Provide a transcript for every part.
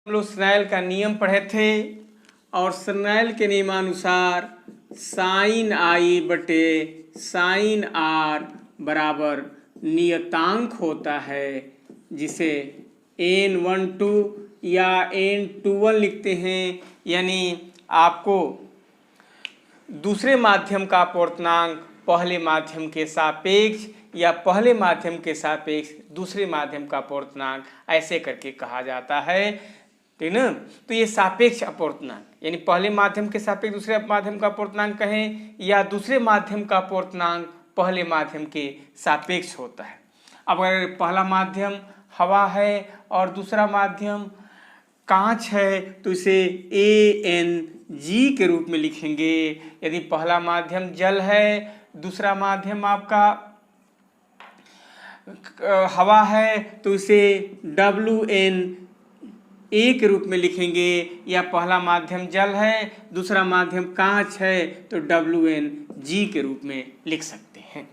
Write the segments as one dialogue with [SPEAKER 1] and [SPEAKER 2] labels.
[SPEAKER 1] हम लोग स्नेल का नियम पढ़े थे और स्नेल के नियमानुसार साइन आई बटे साइन आर बराबर नियतांक होता है, जिसे n12 या n21 लिखते हैं। यानी आपको दूसरे माध्यम का अपवर्तनांक पहले माध्यम के सापेक्ष या पहले माध्यम के सापेक्ष दूसरे माध्यम का अपवर्तनांक ऐसे करके कहा जाता है, ठीक ना। तो ये सापेक्ष अपवर्तनांक यानी पहले माध्यम के सापेक्ष दूसरे माध्यम का अपवर्तनांक कहें या दूसरे माध्यम का अपवर्तनांक पहले माध्यम के सापेक्ष होता है। अब अगर पहला माध्यम हवा है और दूसरा माध्यम कांच है तो इसे ANG के रूप में लिखेंगे। यदि पहला माध्यम जल है, दूसरा माध्यम आपका हवा है तो इसे WNA के रूप में लिखेंगे, या पहला माध्यम जल है दूसरा माध्यम कांच है तो WNG के रूप में लिख सकते हैं।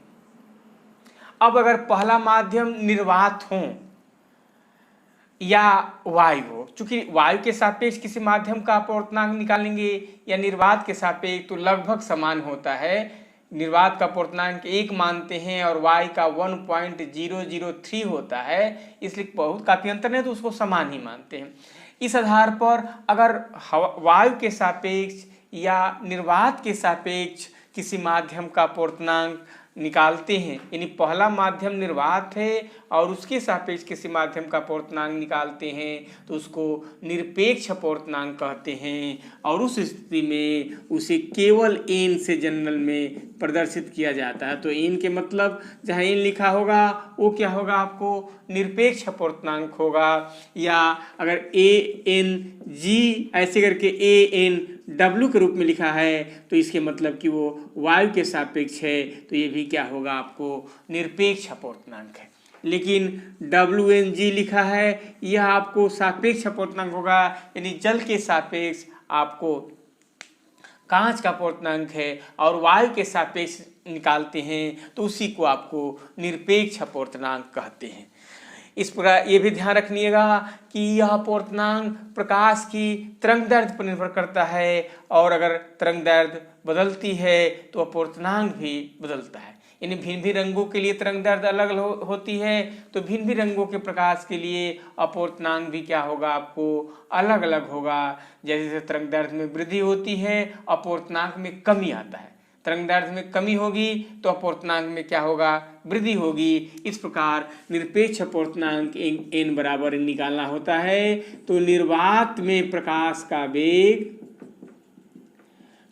[SPEAKER 1] अब अगर पहला माध्यम निर्वात हो या वायु हो, चूंकि वायु के सापेक्ष किसी माध्यम का अपवर्तनांक निकालेंगे या निर्वात के सापेक्ष तो लगभग समान होता है। निर्वात का अपवर्तनांक 1 मानते हैं और वायु का 1.003 होता है, इसलिए बहुत काफी अंतर नहीं तो उसको समान ही मानते हैं। इस आधार पर अगर वायु के सापेक्ष या निर्वात के सापेक्ष किसी माध्यम का अपवर्तनांक निकालते हैं, यानी पहला माध्यम निर्वात है और उसके सापेक्ष किसी माध्यम का अपवर्तनांक निकालते हैं तो उसको निरपेक्ष अपवर्तनांक कहते हैं। और उस स्थिति में उसे केवल n से जनरल में प्रदर्शित किया जाता है। तो n के मतलब जहाँ n लिखा होगा वो क्या होगा, आपको निरपेक्ष अपवर्तनांक होगा। या अगर ANG ऐसे करके ANW के रूप में लिखा है तो इसके मतलब कि वो वायु के सापेक्ष है, तो ये भी क्या होगा, आपको निरपेक्ष अपवर्तनांक है। लेकिन WNG लिखा है यह आपको सापेक्ष अपवर्तनांक होगा, यानी जल के सापेक्ष आपको कांच का अपवर्तनांक है और वायु के सापेक्ष निकालते हैं तो उसी को आपको निरपेक्ष अपवर्तनांक कहते हैं। इस प्रकार ये भी ध्यान रखिएगा कि यह अपवर्तनांक प्रकाश की तरंगदैर्ध्य पर निर्भर करता है, और अगर तरंगदैर्ध्य बदलती है तो अपवर्तनांक भी बदलता है। यानी भिन्न भिन्न रंगों के लिए तरंगदैर्ध्य अलग होती है, तो भिन्न भिन्न रंगों के प्रकाश के लिए अपवर्तनांक भी क्या होगा, आपको अलग अलग होगा। जैसे जैसे तरंगदैर्ध्य में वृद्धि होती है अपवर्तनांक में कमी आता है, तरंगदैर्ध्य में कमी होगी तो अपवर्तनांक में क्या होगा, वृद्धि होगी। इस प्रकार निरपेक्ष अपवर्तनांक n बराबर निकालना होता है। तो निर्वात में प्रकाश का वेग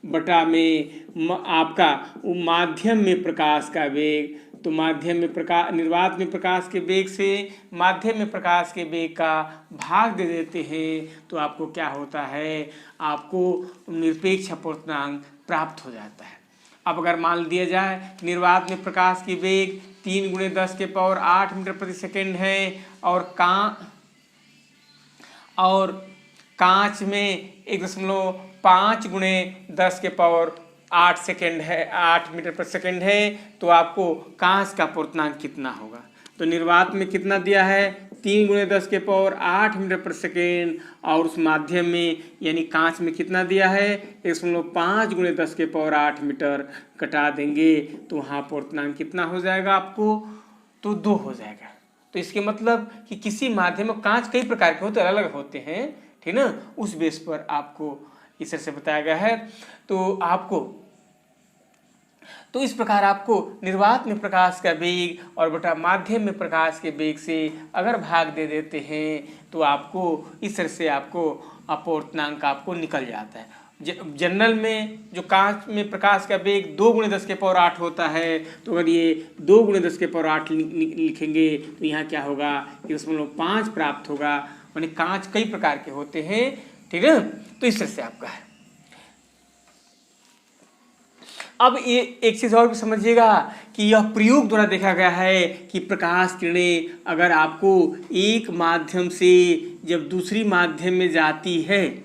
[SPEAKER 1] बटा में आपका माध्यम में प्रकाश का वेग, तो माध्यम में प्रकाश निर्वात में प्रकाश के वेग से माध्यम में प्रकाश के वेग का भाग दे देते हैं तो आपको क्या होता है, आपको निरपेक्ष अपवर्तनांक प्राप्त हो जाता है। अब अगर मान दिया जाए निर्वात में प्रकाश की वेग 3 × 10⁸ मीटर प्रति सेकेंड है और कांच में 1.5 × 10⁸ सेकेंड है, 8 मीटर प्रति सेकेंड है, तो आपको कांच का अपवर्तनांक कितना होगा। तो निर्वात में कितना दिया है, 3 × 10⁸ मीटर प्रति सेकेंड, और उस माध्यम में यानी कांच में कितना दिया है, 1.5 × 10⁸ मीटर, कटा देंगे तो वहाँ अपवर्तनांक कितना हो जाएगा आपको, तो 2 हो जाएगा। तो इसके मतलब कि किसी माध्यम में कांच कई प्रकार के होते हैं, अलग अलग होते हैं, ठीक ना, उस बेस पर आपको इस तरह से बताया गया है। तो इस प्रकार आपको निर्वात में प्रकाश का वेग और बटा माध्यम में प्रकाश के वेग से अगर भाग दे देते हैं तो आपको इस तरह से आपको अपवर्तनांक आपको निकल जाता है। जनरल में जो कांच में प्रकाश का वेग 2 × 10⁸ होता है, तो अगर ये 2 × 10⁸ लिखेंगे तो यहाँ क्या होगा, 1.5 प्राप्त होगा। यानी कांच कई प्रकार के होते हैं, ठीक है। तो इस तरह से आपका है। अब ये एक चीज और भी समझिएगा कि यह प्रयोग द्वारा देखा गया है कि प्रकाश किरणें अगर आपको एक माध्यम से जब दूसरी माध्यम में जाती है,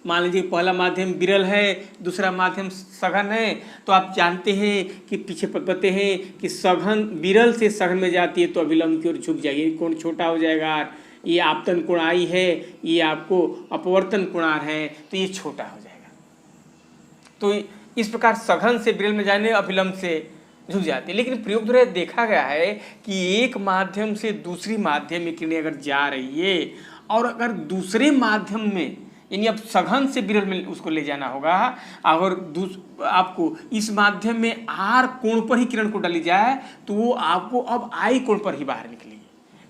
[SPEAKER 1] मान लीजिए पहला माध्यम विरल है दूसरा माध्यम सघन है, तो आप जानते हैं कि पीछे बताते हैं कि सघन विरल से सघन में जाती है तो अभिलंब की ओर झुक जाएगी, कोण छोटा हो जाएगा, ये आपतन कोणाई है, ये आपको अपवर्तन कोणार है, तो ये छोटा हो जाएगा। तो इस प्रकार सघन से विरल में जाने अभिलंब से झुक जाती है। लेकिन प्रयोग द्वारा देखा गया है कि एक माध्यम से दूसरी माध्यम में किरणें अगर जा रही है और अगर दूसरे माध्यम में, यानी अब सघन से विरल में उसको ले जाना होगा, और आपको इस माध्यम में आर कोण पर ही किरण को डाली जाए तो वो आपको अब आई कोण पर ही बाहर निकलेगी।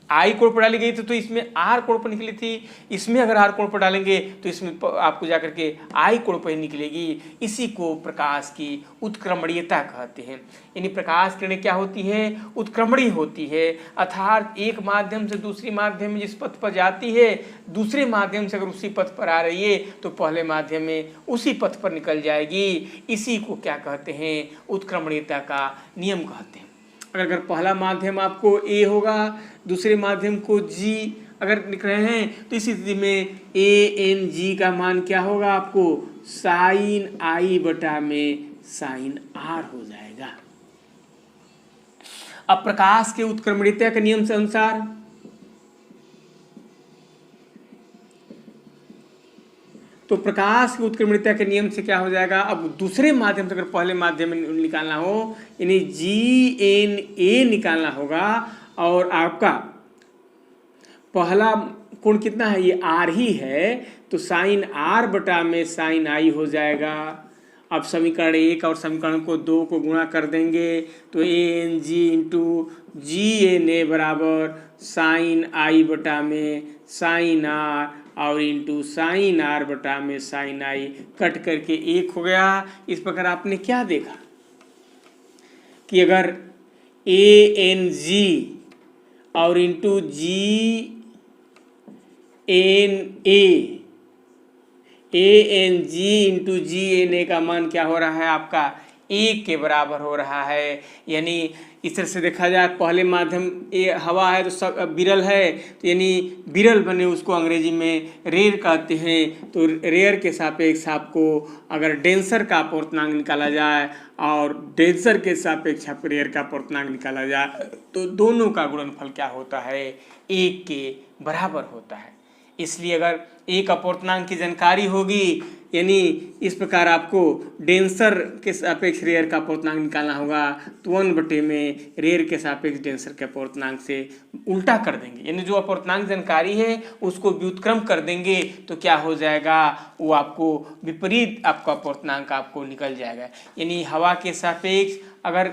[SPEAKER 1] आई कोण पर डाली गई तो इसमें आर कोण पर निकली थी, इसमें अगर आर कोण पर डालेंगे तो इसमें आपको जाकर के आई कोण पर ही निकलेगी। इसी को प्रकाश की उत्क्रमणीयता कहते हैं। यानी प्रकाश किरणें क्या होती है, उत्क्रमणीय होती है, अर्थात एक माध्यम से दूसरी माध्यम में जिस पथ पर जाती है, दूसरे माध्यम से अगर उसी पथ पर आ रही है तो पहले माध्यम में उसी पथ पर निकल जाएगी। इसी को क्या कहते हैं, उत्क्रमणीयता का नियम कहते हैं। अगर पहला माध्यम आपको ए होगा, दूसरे माध्यम को जी अगर लिख रहे हैं तो इसी स्थिति में ए एन जी का मान क्या होगा, आपको साइन आई बटा में साइन आर हो जाएगा। अब प्रकाश के उत्क्रमणीयता के नियम से अनुसार तो प्रकाश की उत्क्रमणीयता के नियम से क्या हो जाएगा, अब दूसरे माध्यम से अगर पहले माध्यम में निकालना हो, यानी जी एन ए निकालना होगा, और आपका पहला कोण कितना है, ये आर ही है, तो साइन आर बटा में साइन आई हो जाएगा। अब समीकरण 1 और समीकरण को 2 को गुणा कर देंगे तो A N G into G N A बराबर साइन आई बटा में साइन आर और इंटू साइन आर बटा में साइन आई, कट करके 1 हो गया। इस प्रकार आपने क्या देखा कि अगर ए एन जी और into G N N G into G N A का मान क्या हो रहा है, आपका 1 के बराबर हो रहा है। यानी इस तरह से देखा जाए, पहले माध्यम ये हवा है तो विरल है, तो यानी विरल बने उसको अंग्रेजी में रेयर कहते हैं। तो रेयर के सापेक्ष आपको अगर डेंसर का अपवर्तनांक निकाला जाए और डेंसर के सापेक्ष आपको रेयर का अपवर्तनांक निकाला जाए तो दोनों का गुणनफल क्या होता है, 1 के बराबर होता है। इसलिए अगर एक अपवर्तनांक की जानकारी होगी, यानी इस प्रकार आपको डेंसर के सापेक्ष रेयर का अपवर्तनांक निकालना होगा तो 1 बटे में रेयर के सापेक्ष डेंसर के अपवर्तनांक से उल्टा कर देंगे, यानी जो अपवर्तनांक जानकारी है उसको व्युत्क्रम कर देंगे तो क्या हो जाएगा, वो आपको विपरीत आपका अपवर्तनांक आपको निकल जाएगा। यानी हवा के सापेक्ष अगर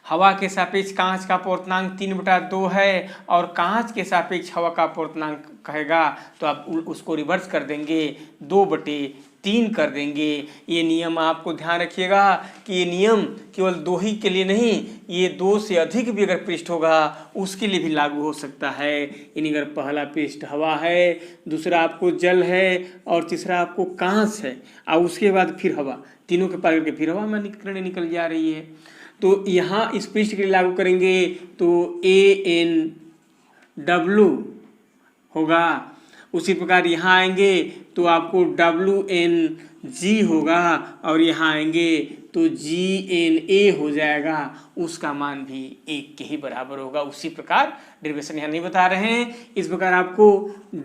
[SPEAKER 1] हवा के सापेक्ष कांच का अपवर्तनांक 3/2 है और कांच के सापेक्ष हवा का अपवर्तनांक कहेगा तो आप उसको रिवर्स कर देंगे, 2/3 कर देंगे। ये नियम आपको ध्यान रखिएगा कि ये नियम केवल 2 ही के लिए नहीं, ये 2 से अधिक भी अगर पृष्ठ होगा उसके लिए भी लागू हो सकता है। यानी अगर पहला पृष्ठ हवा है, दूसरा आपको जल है और तीसरा आपको कांच है और उसके बाद फिर हवा, तीनों के पार करके फिर हवा में किरणें निकल जा रही है, तो यहाँ इस पृष्ठ के लिए लागू करेंगे तो ए एन डब्लू होगा। उसी प्रकार यहाँ आएंगे तो आपको डब्लू एन जी होगा और यहाँ आएंगे तो जी एन ए हो जाएगा, उसका मान भी 1 के ही बराबर होगा। उसी प्रकार डेरिवेशन यहाँ नहीं बता रहे हैं। इस प्रकार आपको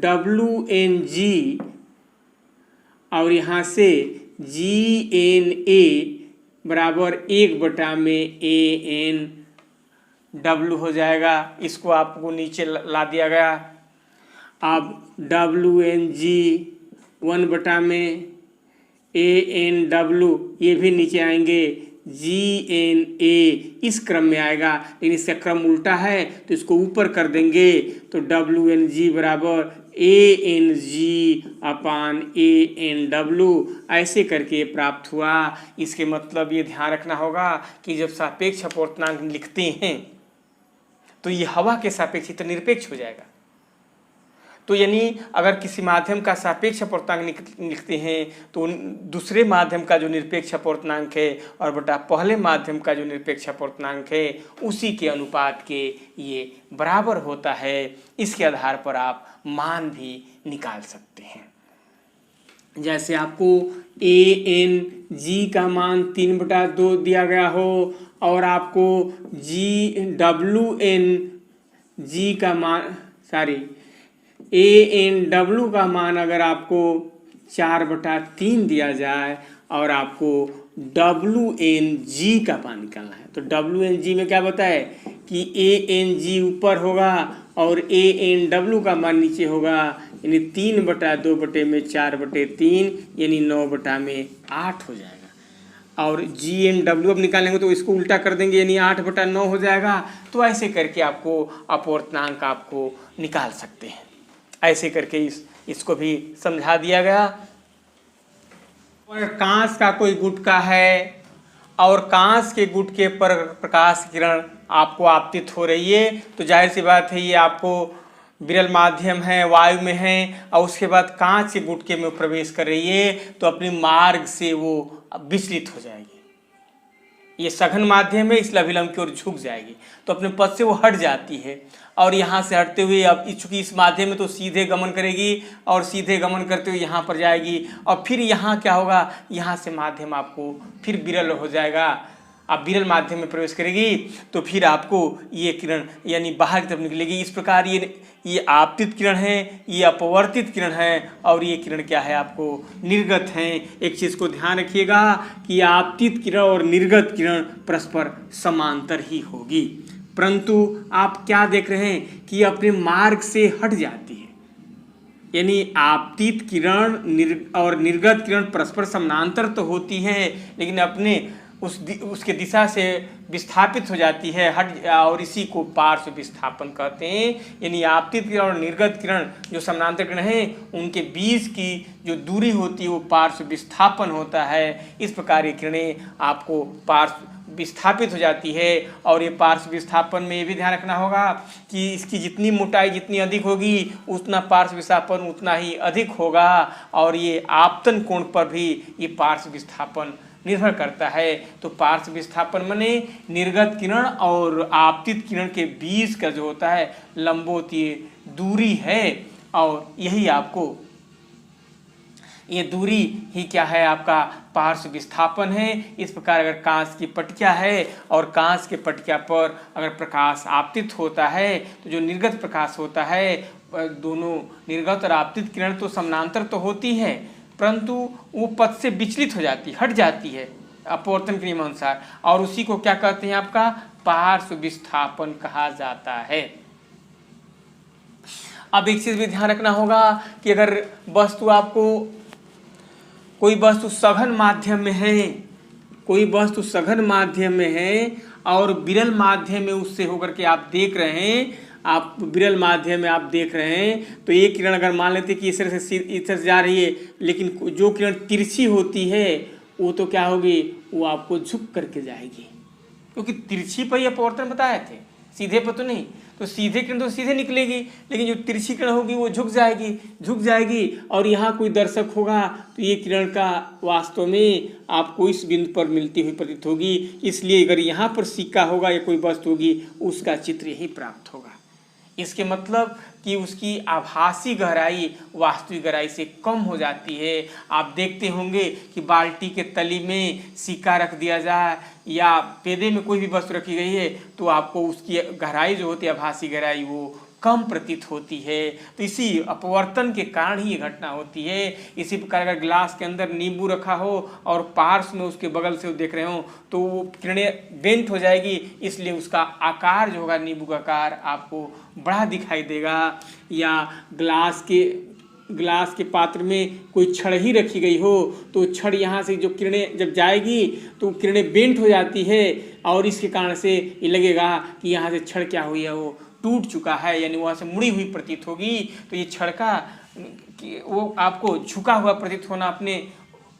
[SPEAKER 1] डब्लू एन जी और यहाँ से जी एन ए बराबर 1 बटा में ए एन डब्लू हो जाएगा। इसको आपको नीचे ला दिया गया। अब डब्लू एन जी 1 बटा में ए एन डब्लू, ये भी नीचे आएंगे, जी एन ए इस क्रम में आएगा, लेकिन इसका क्रम उल्टा है तो इसको ऊपर कर देंगे तो डब्लू एन जी बराबर ए N ji upon A N W, ऐसे करके प्राप्त हुआ। इसके मतलब ये ध्यान रखना होगा कि जब सापेक्ष अपवर्तनांक लिखते हैं तो ये हवा के सापेक्ष तो निरपेक्ष हो जाएगा। तो यानी अगर किसी माध्यम का सापेक्ष अपवर्तनांक लिखते हैं तो दूसरे माध्यम का जो निरपेक्ष अपवर्तनांक है और बटा पहले माध्यम का जो निरपेक्ष अपवर्तनांक है उसी के अनुपात के ये बराबर होता है। इसके आधार पर आप मान भी निकाल सकते हैं। जैसे आपको ए एन जी का मान 3/2 दिया गया हो और आपको जी डब्लू एन जी का मान ए एन डब्ल्यू का मान अगर आपको 4/3 दिया जाए और आपको डब्ल्यू एन जी का मान निकालना है, तो डब्ल्यू एन जी में क्या बताए कि ए एन जी ऊपर होगा और ए एन डब्ल्यू का मान नीचे होगा, यानी 3/2/4/3 यानी 9/8 हो जाएगा। और जी एन डब्ल्यू अब निकालेंगे तो इसको उल्टा कर देंगे, यानी 8/9 हो जाएगा। तो ऐसे करके आपको अपवर्तनांक आपको निकाल सकते हैं। ऐसे करके इसको भी समझा दिया गया। और कांच का कोई गुटका है और कांच के गुटके पर प्रकाश किरण आपको आपतित हो रही है, तो जाहिर सी बात है ये आपको विरल माध्यम है, वायु में है, और उसके बाद कांच के गुटके में प्रवेश कर रही है, तो अपने मार्ग से वो विचलित हो जाएगी। ये सघन माध्यम है, इसलिए अभिलंब की ओर झुक जाएगी, तो अपने पथ से वो हट जाती है। और यहाँ से हटते हुए अब चूंकि इस माध्यम में तो सीधे गमन करेगी और सीधे गमन करते हुए यहाँ पर जाएगी, और फिर यहाँ क्या होगा, यहाँ से माध्यम आपको फिर विरल हो जाएगा। अब विरल माध्यम में प्रवेश करेगी तो फिर आपको ये किरण यानी बाहर की तरफ निकलेगी। इस प्रकार ये आपतित किरण है, ये अपवर्तित किरण है, और ये किरण क्या है आपको निर्गत है। एक चीज़ को ध्यान रखिएगा कि आपतित किरण और निर्गत किरण परस्पर समांतर ही होगी, परंतु आप क्या देख रहे हैं कि अपने मार्ग से हट जाती है। यानी आपतित किरण और निर्गत किरण परस्पर समानांतर तो होती है, लेकिन अपने उसके दिशा से विस्थापित हो जाती है, हट, और इसी को पार्श्व विस्थापन कहते हैं। यानी आपतित किरण और निर्गत किरण जो समानांतर किरण है उनके बीच की जो दूरी होती है वो पार्श्व विस्थापन होता है। इस प्रकार ये किरणें आपको पार्श्व विस्थापित हो जाती है। और ये पार्श्व विस्थापन में ये भी ध्यान रखना होगा कि इसकी जितनी मोटाई जितनी अधिक होगी उतना पार्श्व विस्थापन उतना ही अधिक होगा, और ये आपतन कोण पर भी ये पार्श्व विस्थापन निर्भर करता है। तो पार्श्व विस्थापन माने निर्गत किरण और आपतित किरण के बीच का जो होता है लंबोत्तीय दूरी है, और यही आपको ये दूरी ही क्या है आपका पार्श्व विस्थापन है। इस प्रकार अगर कांच की पटिया है और कांच के पटिया पर अगर प्रकाश आपतित होता है तो जो निर्गत प्रकाश होता है, दोनों निर्गत और आपतित किरण तो समानांतर तो होती है, परंतु वो पथ से विचलित हो जाती है, हट जाती है अपवर्तन के नियमानुसार, और उसी को क्या कहते हैं आपका पार्श्व विस्थापन कहा जाता है। अब एक चीज भी ध्यान रखना होगा कि अगर वस्तु आपको कोई वस्तु सघन माध्यम में है, कोई वस्तु सघन माध्यम में है और विरल माध्यम में उससे होकर के आप देख रहे हैं, आप विरल माध्यम में आप देख रहे हैं, तो ये किरण अगर मान लेते कि इस तरह से जा रही है, लेकिन जो किरण तिरछी होती है वो तो क्या होगी, वो आपको झुक करके जाएगी, क्योंकि तिरछी पर ही अपवर्तन बताए थे, सीधे पर तो नहीं। तो सीधे किरण तो सीधे निकलेगी, लेकिन जो तिरछी किरण होगी वो झुक जाएगी। और यहाँ कोई दर्शक होगा तो ये किरण का वास्तव में आपको इस बिंदु पर मिलती हुई प्रतीत होगी। इसलिए अगर यहाँ पर सिक्का होगा या कोई वस्तु होगी उसका चित्र यही प्राप्त होगा। इसके मतलब कि उसकी आभासी गहराई वास्तविक गहराई से कम हो जाती है। आप देखते होंगे कि बाल्टी के तली में सिक्का रख दिया जाए या पेदे में कोई भी वस्तु रखी गई है तो आपको उसकी गहराई जो होती है आभासी गहराई वो कम प्रतीत होती है। तो इसी अपवर्तन के कारण ही ये घटना होती है। इसी प्रकार अगर ग्लास के अंदर नींबू रखा हो और पार्श्व में उसके बगल से देख रहे हो तो वो किरणें बेंट हो जाएगी, इसलिए उसका आकार जो होगा नींबू का आकार आपको बड़ा दिखाई देगा। या ग्लास के पात्र में कोई छड़ ही रखी गई हो तो छड़ यहाँ से जो किरणें जब जाएगी तो किरणें बेंट हो जाती है, और इसके कारण से ये लगेगा कि यहाँ से छड़ क्या हुई है, वो टूट चुका है, यानी वहाँ से मुड़ी हुई प्रतीत होगी। तो ये छड़ का वो आपको झुका हुआ प्रतीत होना अपने,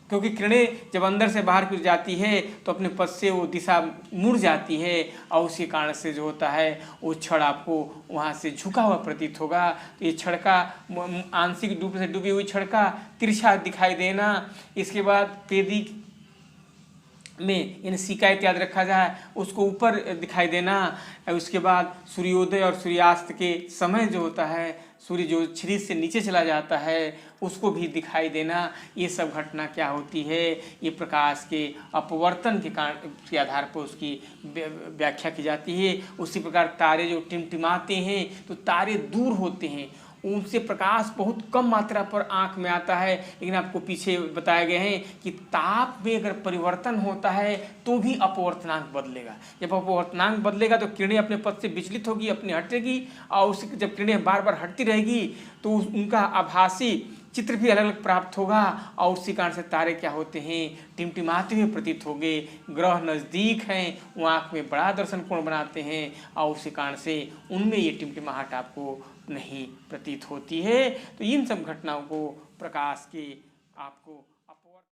[SPEAKER 1] क्योंकि किरणें जब अंदर से बाहर की जाती है तो अपने पथ से वो दिशा मुड़ जाती है, और उसी कारण से जो होता है वो छड़ आपको वहाँ से झुका हुआ प्रतीत होगा। तो ये छड़ का आंशिक रूप से डूबी हुई छड़ का तिरछा दिखाई देना। इसके बाद में इन शिकायत याद रखा जाए, उसको ऊपर दिखाई देना। उसके बाद सूर्योदय और सूर्यास्त के समय जो होता है, सूर्य जो क्षितिज से नीचे चला जाता है उसको भी दिखाई देना। ये सब घटना क्या होती है, ये प्रकाश के अपवर्तन के कारण के आधार पर उसकी व्याख्या की जाती है। उसी प्रकार तारे जो टिमटिमाते हैं तो तारे दूर होते हैं, उनसे प्रकाश बहुत कम मात्रा पर आंख में आता है, लेकिन आपको पीछे बताए गए हैं कि ताप में अगर परिवर्तन होता है तो भी अपवर्तनांक बदलेगा। जब अपवर्तनांक बदलेगा तो किरणें अपने पथ से विचलित होगी, अपनी हटेगी, और उस जब किरणें बार बार हटती रहेगी तो उनका आभासी चित्र भी अलग अलग प्राप्त होगा, और उसी कारण से तारे क्या होते हैं, टिमटिमाते हुए प्रतीत होंगे। ग्रह नज़दीक हैं, वो आँख में बड़ा दर्शन कोण बनाते हैं, और उसी कारण से उनमें ये टिमटिमाहट आपको नहीं प्रतीत होती है। तो इन सब घटनाओं को प्रकाश के आपको